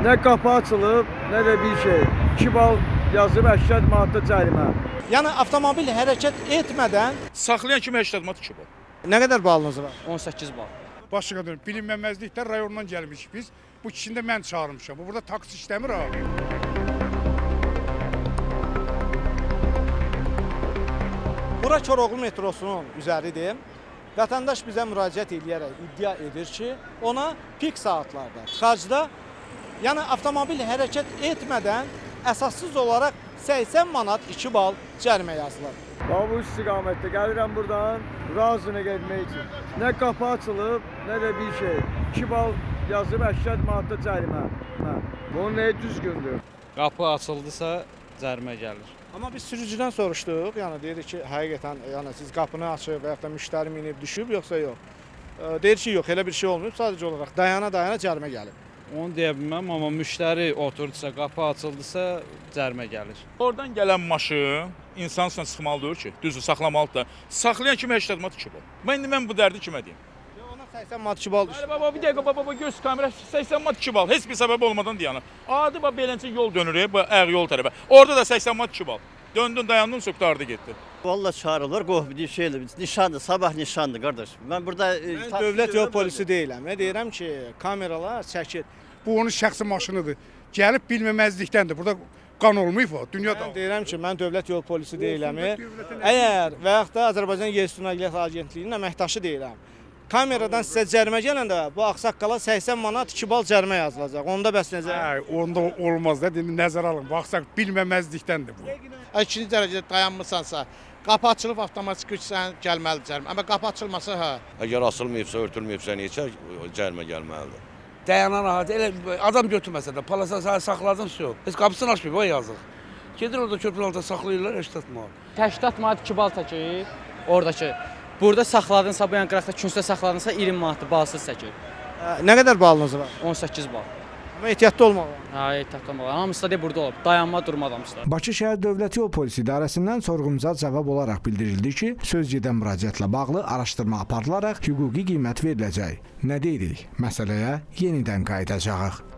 Nə qapı açılıb, nə də bir şey. 2 bal yazıb 80 manat cərimə. Yəni avtomobil hərəkət etmədən Saxlayan kimi 80 manat 2 bal. nə qədər balınız var? 18 bal. Başqa dönüm. Bilinməməzlikdən rayondan gəlmişik biz. Bu kişini də mən çağırmışam. Burada taksi işləmir abi. Bura Koroğlu metrosunun üzəridir. Vətəndaş bizə müraciət edərək iddia edir ki, ona pik saatlarda tıxacda, yəni avtomobil hərəkət etmədən əsassız olaraq 80 manat 2 bal cərimə yazılır. Bax bu istiqamətdə gəlirəm buradan razını getmək üçün. Nə qapı açılıb, nə də bir şey. 2 bal yazıb 80 manat cərimə. Bunun nəyi düzgündür? Qapı açıldısa cərimə gəlir. Amma biz sürücüdən soruşduq, yəni deyir ki, həqiqətən yəni siz qapını açıb və ya da müştəri minib düşüb yoxsa yox. Deyir ki, yox, elə bir şey olmayıb, sadəcə olaraq dayana cərimə gəlib. Onu deyə bilməm, amma müştəri oturdusa, qapı açıldısa cərimə gəlir. Oradan gələn maşın insan üçün çıxmalı deyil ki, düzdür, saxlamalıdır da. Saxlayan kimi 80 manat 2 bal. Mən bu dərdi kimə deyim? Ona 80 manat 2 bal düşür. Bəli baba, bir dəqiqə baba, göz kamera 80 manat 2 bal. Heç bir səbəb olmadan dayanır. Adi bax beləncə yol dönür, bu əğ yol tərəfə. Orada da 80 manat 2 bal. Döndün, dayandın, qurtardı getdi. Vallahi çağırırlar, qoh bir şeylə, nişandır, sabah nişandır qardaş. Mən burada Mən dövlət yol polisi deyiləm. Mən deyirəm ki, kameralar çəkir. Bu onun şəxsi maşınıdır. Gəlib bilməməzlikdəndir. Burada qan olmayıb o, dünyada. Mən deyirəm ki, mən dövlət yol polisi deyiləm. dövlətin Əgər və yaxud da Azərbaycan Yerüstü Nəqliyyat Agentliyinin əməkdaşı deyirəm. Kameradan sizə cərimə gələndə bu ağsaqqala 80 manat 2 bal cərimə yazılacaq. Onda bəs necə? Hə, onda olmaz da, indi nəzərə alın. Baxsaq bilməməzlikdəndir bu. İkinci dərəcədə dayanmısansa, qapı açılıb avtomatik sən gəlməlidir cərimə. Amma qapı açılmasa hə. Əgər asılmayıbsa, örtülməyibsə neçə cərimə gəlməlidir? Dayanan ağacı elə adam götürməsə də palasa saxladım yox. Heç qapısını açmayıb o yazıq. Gedir orada körpünün altında saxlayırlar 80 manat. 80 manat 2 bal çəkir. Oradakı. Burada saxladınsa, bu yan qıraqda küncdə saxladınsa 20 manatlı balsız çəkir. Nə qədər balınız var? 18 bal. Amma ehtiyatlı olmaq lazım. Ha, ehtiyatlı olmalı. Hamısı da burada olub. Dayanma, durma hamısı. Bakı şəhər Dövlət Yol Polisi İdarəsindən sorğumuza cavab olaraq bildirildi ki, söz gedən müraciətlə bağlı araşdırma aparılaraq hüquqi qiymət veriləcək. Nə deyirik? Məsələyə yenidən qayıdacağıq.